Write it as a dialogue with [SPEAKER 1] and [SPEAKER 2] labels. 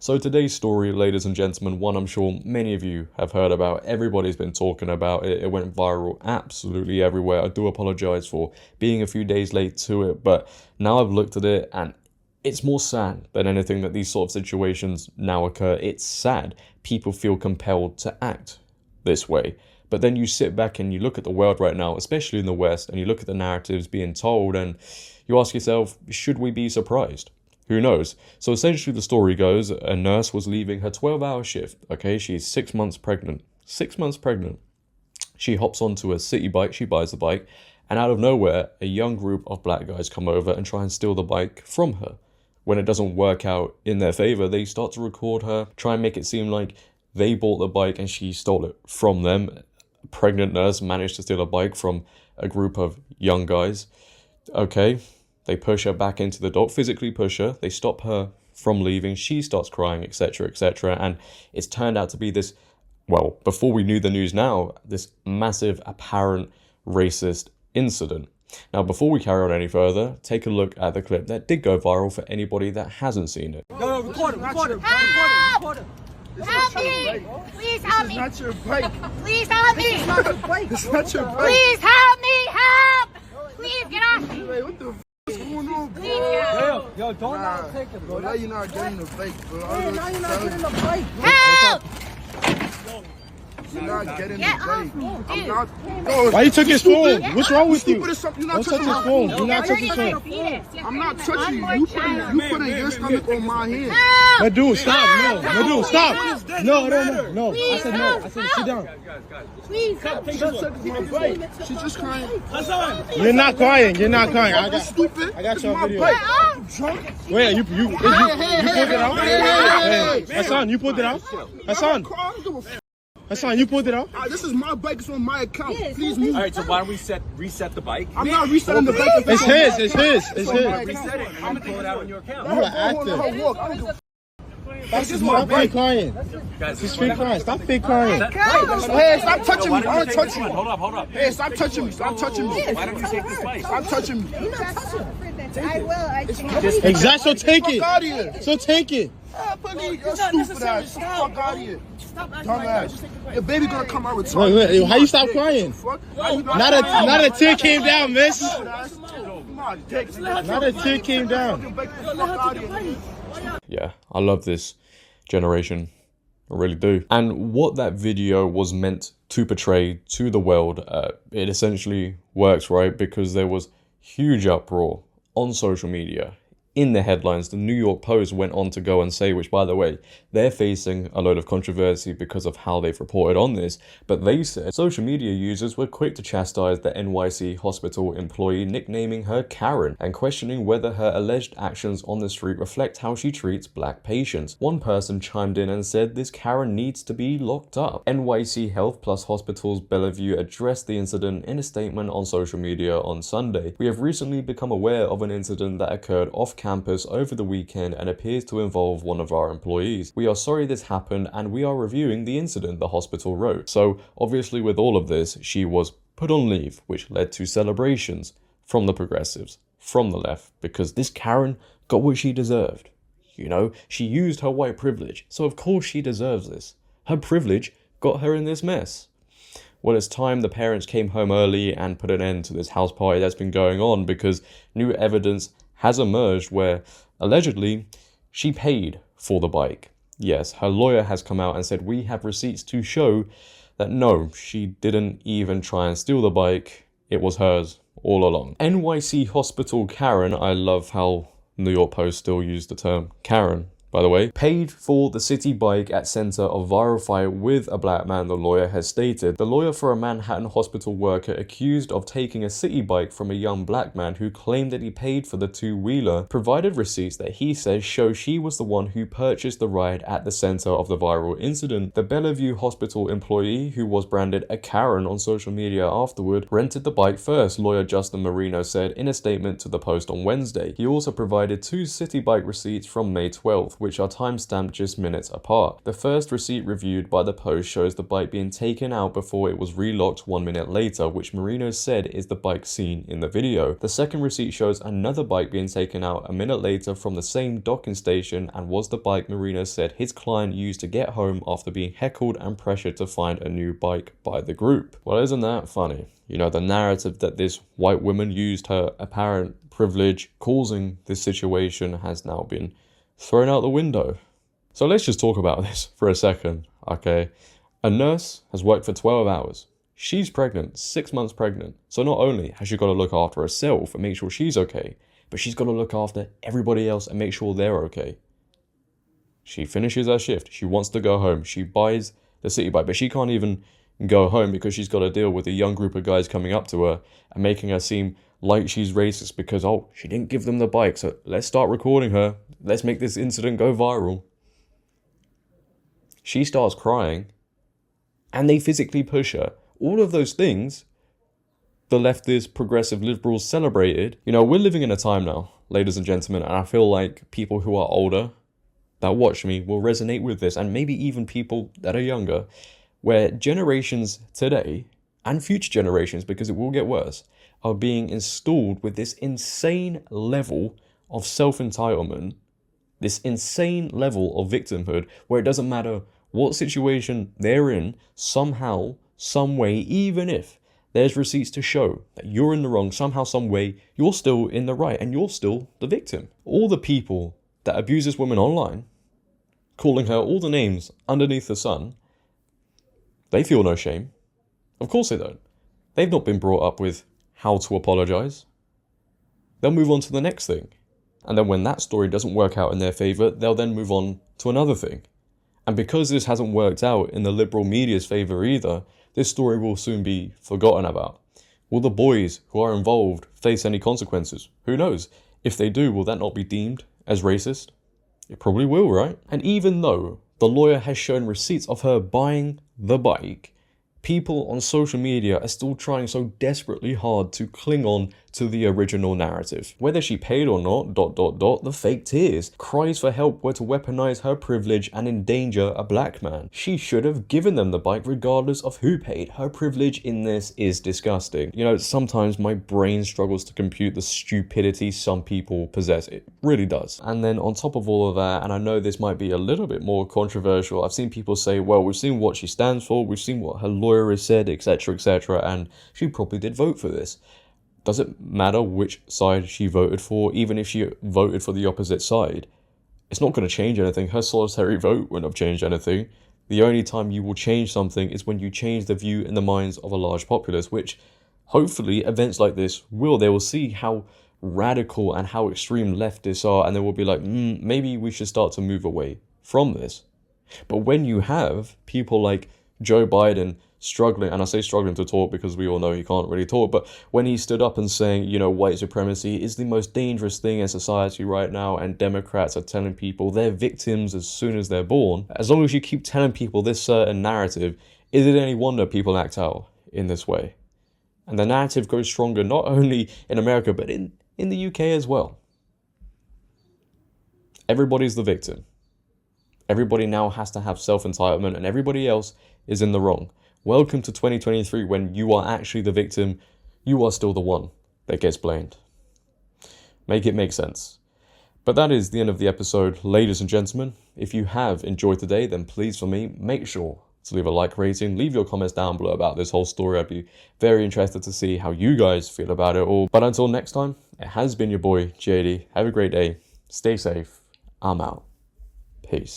[SPEAKER 1] So today's story, ladies and gentlemen, one I'm sure many of you have heard about. Everybody's been talking about it. It went viral absolutely everywhere. I do apologize for being a few days late to it, but now I've looked at it and it's more sad than anything that these sort of situations now occur. It's sad people feel compelled to act this way. But then you sit back and you look at the world right now, especially in the West, and you look at the narratives being told and you ask yourself, should we be surprised? Who knows? So essentially the story goes, a nurse was leaving her 12-hour shift, okay? She's 6 months pregnant. 6 months pregnant. She hops onto a Citi bike, she buys the bike, and out of nowhere, a young group of black guys come over and try and steal the bike from her. When it doesn't work out in their favor, they start to record her, try and make it seem like they bought the bike and she stole it from them. A pregnant nurse managed to steal a bike from a group of young guys. Okay. They push her back into the dock, physically push her. They stop her from leaving. She starts crying, etc., etc. And it's turned out to be this, well, before we knew the news now, this massive, apparent racist incident. Now, before we carry on any further, take a look at the clip that did go viral for anybody that hasn't seen it.
[SPEAKER 2] No, record him, record him.
[SPEAKER 3] Help! Help me! Please help me!
[SPEAKER 2] It's not your bike.
[SPEAKER 3] Please help me!
[SPEAKER 2] It's not your bike. It's not your bike.
[SPEAKER 3] Please help me! Help! Please get off me!
[SPEAKER 2] Wait, what the f*** is going on, bro?
[SPEAKER 3] Please get off.
[SPEAKER 4] Yo, don't not take it,
[SPEAKER 2] Bro, now you're not getting the bike, bro.
[SPEAKER 4] Yeah, now you're not getting the bike.
[SPEAKER 3] Help!
[SPEAKER 2] You're not getting
[SPEAKER 3] Get
[SPEAKER 2] the
[SPEAKER 3] off
[SPEAKER 2] bike.
[SPEAKER 3] me,
[SPEAKER 2] I'm
[SPEAKER 3] dude.
[SPEAKER 2] not. Bro,
[SPEAKER 5] Why you took his phone? What's wrong with you?
[SPEAKER 2] stupid as something. You're not
[SPEAKER 5] Don't touch
[SPEAKER 2] touching
[SPEAKER 5] his
[SPEAKER 2] my
[SPEAKER 5] phone.
[SPEAKER 2] phone.
[SPEAKER 5] Do not touch his phone.
[SPEAKER 2] I'm not touching you. You putting your stomach on my hand.
[SPEAKER 5] My dude, stop. No, my dude, stop. No. I said no. I said sit down.
[SPEAKER 3] Please help me!
[SPEAKER 2] My bike. She's just crying.
[SPEAKER 5] You're not crying. You're not crying. I got
[SPEAKER 2] Stupid.
[SPEAKER 5] I got
[SPEAKER 2] It's
[SPEAKER 5] you on
[SPEAKER 2] my
[SPEAKER 5] video.
[SPEAKER 2] bike.
[SPEAKER 3] Off!
[SPEAKER 5] Wait, you pulled it out? Hey, Hassan, you pulled it out? Hassan,
[SPEAKER 2] I don't give a f***.
[SPEAKER 5] Hassan, you pulled it out?
[SPEAKER 2] This is my bike. It's on my account. Please move.
[SPEAKER 6] All right, so why don't we reset the bike?
[SPEAKER 2] I'm not resetting the bike.
[SPEAKER 5] It's his. It's his. It's his.
[SPEAKER 6] Reset it and then pull it out on your account.
[SPEAKER 5] You are active.
[SPEAKER 2] This is my
[SPEAKER 5] Stop fake
[SPEAKER 2] bike.
[SPEAKER 5] crying. He's fake crying. Stop fake crying.
[SPEAKER 2] Hey, stop touching me.
[SPEAKER 6] Why
[SPEAKER 2] I
[SPEAKER 6] don't
[SPEAKER 2] don't
[SPEAKER 6] you
[SPEAKER 2] touch
[SPEAKER 6] take
[SPEAKER 2] you.
[SPEAKER 6] this one? Hold up.
[SPEAKER 2] Hey, stop touching me. Stop touching me.
[SPEAKER 6] Why don't you take this bike?
[SPEAKER 2] Stop touching me.
[SPEAKER 3] I will. I
[SPEAKER 5] Exactly. So take
[SPEAKER 2] Fuck
[SPEAKER 5] it.
[SPEAKER 2] out of here.
[SPEAKER 5] So take it.
[SPEAKER 2] You're stupid ass. Fuck out of here. Dumbass. Your baby gonna come out with
[SPEAKER 5] Wait, how you stop crying?
[SPEAKER 2] Fuck.
[SPEAKER 5] Not a tear came down, miss.
[SPEAKER 2] Not
[SPEAKER 5] Not a tear came down.
[SPEAKER 1] Yeah, I love this generation. I really do. And what that video was meant to portray to the world, it essentially works, right? Because there was huge uproar on social media. In the headlines, the New York Post went on to go and say, which by the way, they're facing a load of controversy because of how they've reported on this, but they said social media users were quick to chastise the NYC hospital employee, nicknaming her Karen and questioning whether her alleged actions on the street reflect how she treats black patients. One person chimed in and said this Karen needs to be locked up. NYC Health Plus Hospital's Bellevue addressed the incident in a statement on social media on Sunday. We have recently become aware of an incident that occurred off campus over the weekend and appears to involve one of our employees. We are sorry this happened and we are reviewing the incident, the hospital wrote. So obviously with all of this, she was put on leave, which led to celebrations from the progressives, from the left, because this Karen got what she deserved. You know, she used her white privilege, so of course she deserves this. Her privilege got her in this mess. Well, it's time the parents came home early and put an end to this house party that's been going on because new evidence has emerged where allegedly she paid for the bike. Yes, her lawyer has come out and said we have receipts to show that no, she didn't even try and steal the bike. It was hers all along. NYC Hospital Karen, I love how New York Post still use the term Karen, by the way, paid for the Citi bike at center of viral fight with a black man, the lawyer has stated. The lawyer for a Manhattan hospital worker accused of taking a Citi bike from a young black man who claimed that he paid for the two-wheeler provided receipts that he says show she was the one who purchased the ride at the center of the viral incident. The Bellevue hospital employee, who was branded a Karen on social media afterward, rented the bike first, lawyer Justin Marino said in a statement to the Post on Wednesday. He also provided two Citi bike receipts from May 12th. both, which are timestamped just minutes apart. The first receipt reviewed by the Post shows the bike being taken out before it was relocked 1 minute later, which Marino said is the bike seen in the video. The second receipt shows another bike being taken out a minute later from the same docking station and was the bike Marino said his client used to get home after being heckled and pressured to find a new bike by the group. Well, isn't that funny? You know, the narrative that this white woman used her apparent privilege causing this situation has now been thrown out the window. So let's just talk about this for a second, okay? A nurse has worked for 12 hours. She's pregnant, 6 months pregnant. So not only has she got to look after herself and make sure she's okay, but she's got to look after everybody else and make sure they're okay. She finishes her shift. She wants to go home. She buys the Citi bike, but she can't even go home because she's got to deal with a young group of guys coming up to her and making her seem like she's racist because, oh, she didn't give them the bike, so let's start recording her. Let's make this incident go viral. She starts crying and they physically push her. All of those things the leftist progressive liberals celebrated. You know, we're living in a time now, ladies and gentlemen, and I feel like people who are older that watch me will resonate with this, and maybe even people that are younger, where generations today and future generations, because it will get worse, are being installed with this insane level of self-entitlement, this insane level of victimhood, where it doesn't matter what situation they're in, somehow, some way, even if there's receipts to show that you're in the wrong, somehow, some way, you're still in the right and you're still the victim. All the people that abuse this woman online, calling her all the names underneath the sun, they feel no shame. Of course they don't. They've not been brought up with how to apologize. They'll move on to the next thing. And then when that story doesn't work out in their favor, they'll then move on to another thing. And because this hasn't worked out in the liberal media's favor either, this story will soon be forgotten about. Will the boys who are involved face any consequences? Who knows? If they do, will that not be deemed as racist? It probably will, right? And even though the lawyer has shown receipts of her buying the bike, people on social media are still trying so desperately hard to cling on to the original narrative. Whether she paid or not, the fake tears, cries for help were to weaponize her privilege and endanger a black man. She should have given them the bike regardless of who paid. Her privilege in this is disgusting. You know, sometimes my brain struggles to compute the stupidity some people possess. It really does. And then on top of all of that, and I know this might be a little bit more controversial, I've seen people say, well, we've seen what she stands for, we've seen what her lawyer has said, etc., and she probably did vote for this. Does it matter which side she voted for? Even if she voted for the opposite side, it's not going to change anything. Her solitary vote wouldn't have changed anything. The only time you will change something is when you change the view in the minds of a large populace, which hopefully events like this will. They will see how radical and how extreme leftists are, and they will be like, maybe we should start to move away from this. But when you have people like Joe Biden struggling, and I say struggling to talk because we all know he can't really talk, but when he stood up and saying, you know, white supremacy is the most dangerous thing in society right now, and Democrats are telling people they're victims as soon as they're born, as long as you keep telling people this certain narrative, is it any wonder people act out in this way? And the narrative goes stronger not only in America, but in the UK as well. Everybody's the victim. Everybody now has to have self-entitlement, and everybody else is in the wrong. Welcome to 2023, when you are actually the victim, you are still the one that gets blamed. Make it make sense. But that is the end of the episode, ladies and gentlemen. If you have enjoyed today, then please, for me, make sure to leave a like rating, leave your comments down below about this whole story. I'd be very interested to see how you guys feel about it all. But until next time, it has been your boy, JD. Have a great day. Stay safe. I'm out. Peace.